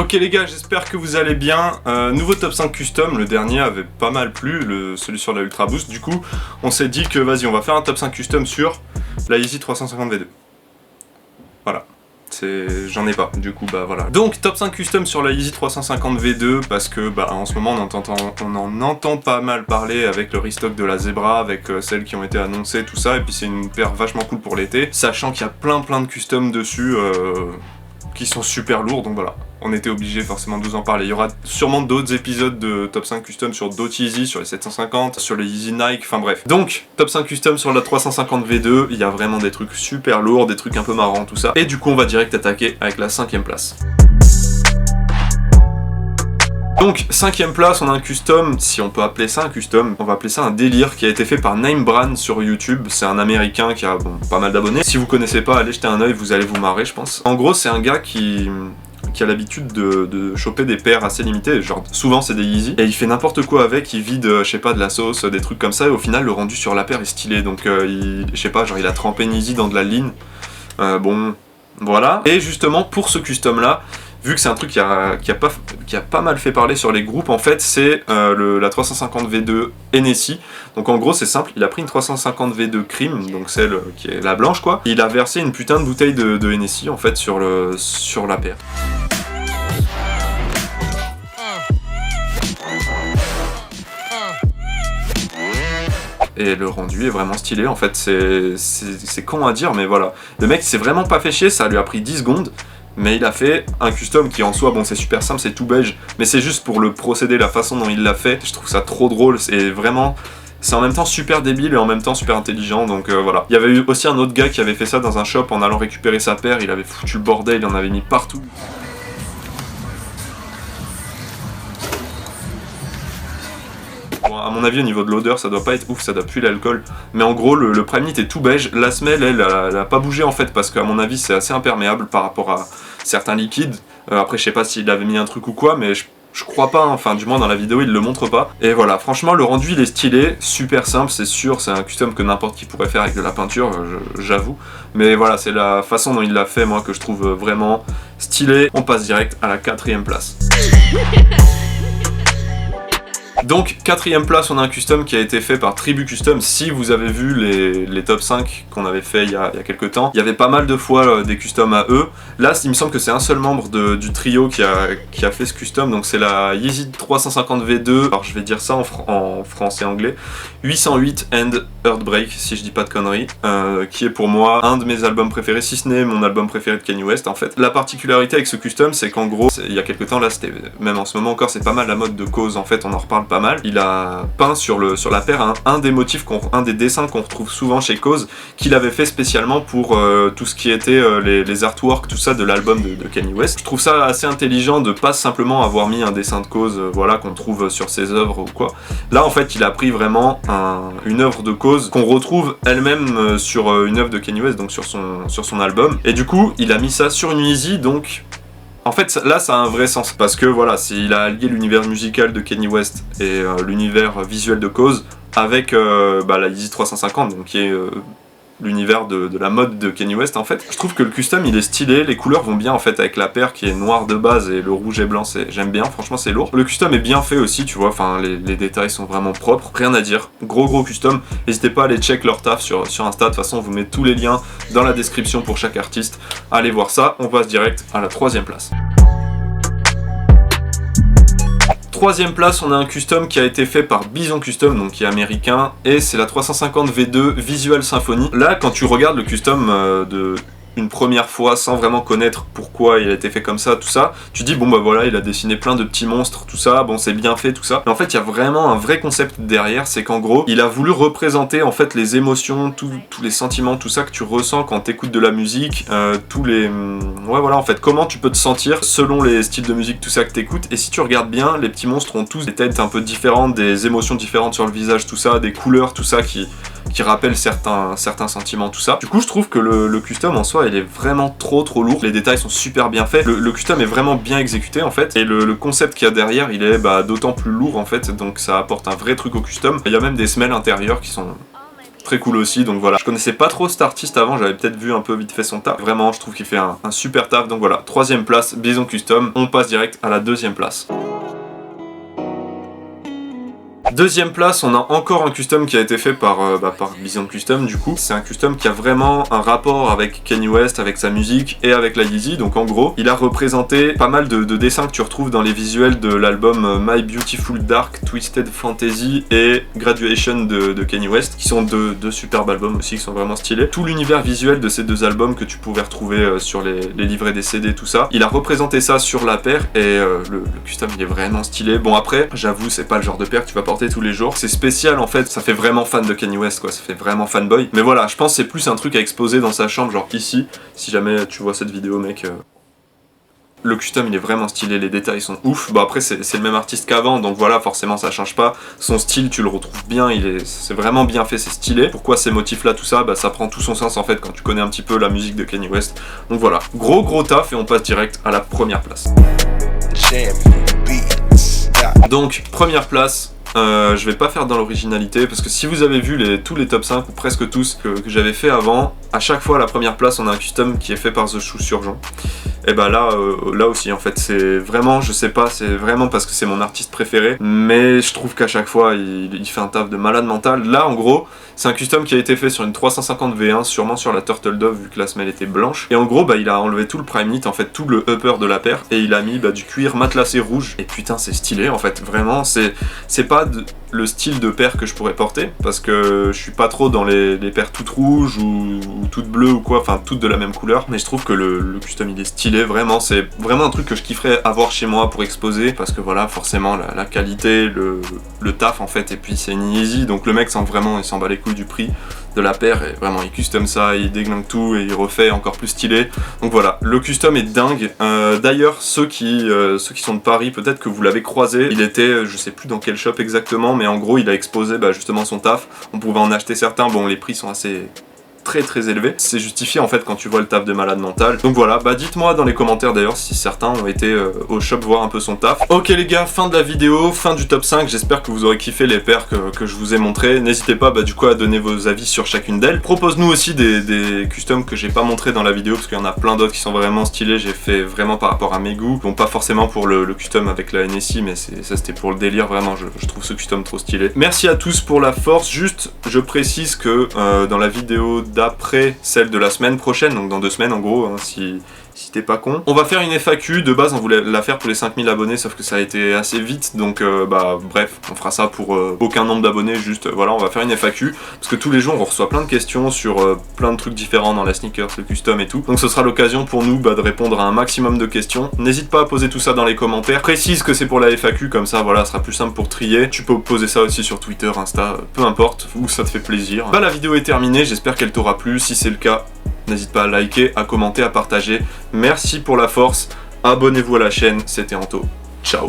Ok les gars, j'espère que vous allez bien. Nouveau top 5 custom, le dernier avait pas mal plu, celui sur la Ultra Boost. Du coup, on s'est dit que vas-y, on va faire un top 5 custom sur la Yeezy 350 V2. Voilà. J'en ai pas, du coup bah voilà. Donc top 5 custom sur la Yeezy 350 V2 parce que bah en ce moment on en entend pas mal parler avec le restock de la Zebra, avec celles qui ont été annoncées, tout ça, et puis c'est une paire vachement cool pour l'été, sachant qu'il y a plein de custom dessus qui sont super lourds, donc voilà. On était obligé forcément de vous en parler. Il y aura sûrement d'autres épisodes de top 5 custom sur d'autres Yeezy, sur les 750, sur les Yeezy Nike, enfin bref. Donc, top 5 custom sur la 350 V2, il y a vraiment des trucs super lourds, des trucs un peu marrants, tout ça. Et du coup, on va direct attaquer avec la 5ème place. Donc, 5ème place, on a un custom, si on peut appeler ça un custom, on va appeler ça un délire qui a été fait par Namebrand sur YouTube. C'est un américain qui a pas mal d'abonnés. Si vous connaissez pas, allez jeter un oeil, vous allez vous marrer, je pense. En gros, c'est un gars qui a l'habitude de choper des paires assez limitées, genre souvent c'est des Yeezy, et il fait n'importe quoi avec, il vide, je sais pas, de la sauce, des trucs comme ça, et au final le rendu sur la paire est stylé, donc je sais pas, genre il a trempé une Yeezy dans de la ligne, bon, voilà. Et justement, pour ce custom là, vu que c'est un truc qui a pas mal fait parler sur les groupes, en fait, c'est la 350 V2 NSI. Donc en gros, c'est simple, il a pris une 350 V2 Cream, donc celle qui est la blanche quoi. Il a versé une putain de bouteille de NSI en fait sur la paire. Et le rendu est vraiment stylé, en fait, c'est con à dire, mais voilà. Le mec s'est vraiment pas fait chier, ça lui a pris 10 secondes. Mais il a fait un custom qui en soi, bon c'est super simple, c'est tout beige, mais c'est juste pour le procédé, la façon dont il l'a fait, je trouve ça trop drôle, c'est vraiment... C'est en même temps super débile et en même temps super intelligent, donc voilà. Il y avait eu aussi un autre gars qui avait fait ça dans un shop en allant récupérer sa paire, il avait foutu le bordel, il en avait mis partout. Bon, à mon avis, au niveau de l'odeur, ça doit pas être ouf, ça doit puer l'alcool. Mais en gros, le prime knit est tout beige. La semelle, elle a pas bougé en fait, parce qu'à mon avis, c'est assez imperméable par rapport à certains liquides. Après, je sais pas s'il avait mis un truc ou quoi, mais je crois pas, hein. Enfin du moins dans la vidéo il le montre pas. Et voilà, franchement le rendu il est stylé, super simple, c'est sûr, c'est un custom que n'importe qui pourrait faire avec de la peinture, j'avoue. Mais voilà, c'est la façon dont il l'a fait moi que je trouve vraiment stylé. On passe direct à la 4ème place. Donc 4ème place, on a un custom qui a été fait par Tribu Custom. Si vous avez vu les top 5 qu'on avait fait il y a quelques temps, il y avait pas mal de fois des customs à eux. Là il me semble que c'est un seul membre du trio qui a fait ce custom, donc c'est la Yeezy 350 V2, alors je vais dire ça en français et anglais, 808 and Heartbreak si je dis pas de conneries, qui est pour moi un de mes albums préférés, si ce n'est mon album préféré de Kanye West en fait. La particularité avec ce custom, c'est qu'en gros, il y a quelques temps, là c'était, même en ce moment encore, c'est pas mal la mode de Cause en fait, on en reparle pas mal. Il a peint sur la paire un des motifs, un des dessins qu'on retrouve souvent chez Cause, qu'il avait fait spécialement pour tout ce qui était les artworks, tout ça de l'album de Kanye West. Je trouve ça assez intelligent de pas simplement avoir mis un dessin de Cause, voilà, qu'on trouve sur ses œuvres ou quoi. Là en fait il a pris vraiment une œuvre de Cause qu'on retrouve elle-même sur une œuvre de Kanye West, donc sur son album. Et du coup il a mis ça sur une Yeezy, donc en fait là ça a un vrai sens, parce que voilà, il a allié l'univers musical de Kanye West et l'univers visuel de Cause avec la Yeezy 350, donc qui est l'univers de la mode de Kanye West en fait. Je trouve que le custom il est stylé, les couleurs vont bien en fait avec la paire qui est noire de base et le rouge et blanc, j'aime bien, franchement c'est lourd. Le custom est bien fait aussi, tu vois, enfin les détails sont vraiment propres, rien à dire, gros custom. N'hésitez pas à aller check leur taf sur Insta, de toute façon on vous met tous les liens dans la description pour chaque artiste, allez voir ça. On passe direct à la 3ème place. 3ème place, on a un custom qui a été fait par Bison Custom, donc qui est américain, et c'est la 350 V2 Visual Symphony. Là, quand tu regardes le custom une première fois sans vraiment connaître pourquoi il a été fait comme ça, tout ça, tu dis bon bah voilà, il a dessiné plein de petits monstres, tout ça, bon c'est bien fait, tout ça. Mais en fait il y a vraiment un vrai concept derrière, c'est qu'en gros il a voulu représenter en fait les émotions, tous les sentiments, tout ça que tu ressens quand t'écoutes de la musique, ouais voilà en fait comment tu peux te sentir selon les styles de musique, tout ça que t'écoutes. Et si tu regardes bien, les petits monstres ont tous des têtes un peu différentes, des émotions différentes sur le visage, tout ça, des couleurs, tout ça qui rappellent certains sentiments, tout ça. Du coup je trouve que le custom en soi il est vraiment trop lourd, les détails sont super bien faits, le custom est vraiment bien exécuté en fait, et le concept qu'il y a derrière il est d'autant plus lourd en fait, donc ça apporte un vrai truc au custom. Il y a même des semelles intérieures qui sont très cool aussi, donc voilà. Je connaissais pas trop cet artiste avant, j'avais peut-être vu un peu vite fait son taf. Vraiment, je trouve qu'il fait un super taf, donc voilà. 3ème place, Bison Custom. On passe direct à la 2ème place. 2ème place, on a encore un custom qui a été fait par Bison Custom du coup. C'est un custom qui a vraiment un rapport avec Kanye West, avec sa musique et avec la Yeezy. Donc en gros, il a représenté pas mal de dessins que tu retrouves dans les visuels de l'album My Beautiful Dark Twisted Fantasy et Graduation de Kanye West, qui sont deux superbes albums aussi, qui sont vraiment stylés. Tout l'univers visuel de ces 2 albums que tu pouvais retrouver sur les livrets des CD, tout ça. Il a représenté ça sur la paire et le custom il est vraiment stylé. Bon après, j'avoue, c'est pas le genre de paire que tu vas porter tous les jours. C'est spécial en fait, ça fait vraiment fan de Kanye West quoi, ça fait vraiment fanboy. Mais voilà, je pense que c'est plus un truc à exposer dans sa chambre, genre ici, si jamais tu vois cette vidéo mec. Le custom il est vraiment stylé, les détails sont ouf. Bon après c'est le même artiste qu'avant, donc voilà, forcément ça change pas. Son style tu le retrouves bien, c'est vraiment bien fait, c'est stylé. Pourquoi ces motifs là, tout ça, bah ça prend tout son sens en fait quand tu connais un petit peu la musique de Kanye West. Donc voilà, gros taf et on passe direct à la 1ère place. Donc 1ère place. Je vais pas faire dans l'originalité parce que si vous avez vu tous les top 5 ou presque tous que j'avais fait avant, à chaque fois à la 1ère place on a un custom qui est fait par The Shoe Surgeon. Et bah là aussi en fait c'est vraiment, je sais pas, c'est vraiment parce que c'est mon artiste préféré, mais je trouve qu'à chaque fois il fait un taf de malade mental. Là en gros c'est un custom qui a été fait sur une 350 V1, sûrement sur la Turtle Dove vu que la semelle était blanche. Et en gros bah il a enlevé tout le prime knit, en fait tout le upper de la paire, et il a mis du cuir matelassé rouge. Et putain c'est stylé en fait, vraiment c'est pas le style de paire que je pourrais porter, parce que je suis pas trop dans les paires toutes rouges ou toutes bleues ou quoi, enfin toutes de la même couleur, mais je trouve que le custom il est stylé, vraiment, c'est vraiment un truc que je kifferais avoir chez moi pour exposer, parce que voilà, forcément la qualité, le taf en fait, et puis c'est une Yeezy, donc le mec il s'en bat les couilles du prix de la paire, et vraiment il custom ça, il déglingue tout et il refait encore plus stylé. Donc voilà, le custom est dingue. D'ailleurs ceux qui sont de Paris, peut-être que vous l'avez croisé, il était, je sais plus dans quel shop exactement, mais en gros il a exposé justement son taf, on pouvait en acheter certains, bon les prix sont assez très élevé. C'est justifié en fait quand tu vois le taf de malade mental. Donc voilà, dites-moi dans les commentaires d'ailleurs si certains ont été au shop voir un peu son taf. Ok les gars, fin de la vidéo, fin du top 5, j'espère que vous aurez kiffé les paires que je vous ai montré. N'hésitez pas du coup à donner vos avis sur chacune d'elles. Propose-nous aussi des customs que j'ai pas montré dans la vidéo, parce qu'il y en a plein d'autres qui sont vraiment stylés, j'ai fait vraiment par rapport à mes goûts. Bon, pas forcément pour le custom avec la NSI, mais ça c'était pour le délire, vraiment je trouve ce custom trop stylé. Merci à tous pour la force. Juste je précise que dans la vidéo d'après celle de la semaine prochaine, donc dans 2 semaines en gros, hein, si t'es pas con, on va faire une FAQ. De base on voulait la faire pour les 5000 abonnés, sauf que ça a été assez vite, donc bref, on fera ça pour aucun nombre d'abonnés, juste voilà, on va faire une FAQ, parce que tous les jours on reçoit plein de questions sur plein de trucs différents dans la sneakers, le custom et tout, donc ce sera l'occasion pour nous de répondre à un maximum de questions. N'hésite pas à poser tout ça dans les commentaires, précise que c'est pour la FAQ, comme ça voilà, ce sera plus simple pour trier. Tu peux poser ça aussi sur Twitter, Insta, peu importe, où ça te fait plaisir. La vidéo est terminée, j'espère qu'elle t'aura plu. Si c'est le cas, n'hésite pas à liker, à commenter, à partager. Merci pour la force, abonnez-vous à la chaîne, c'était Anto, ciao.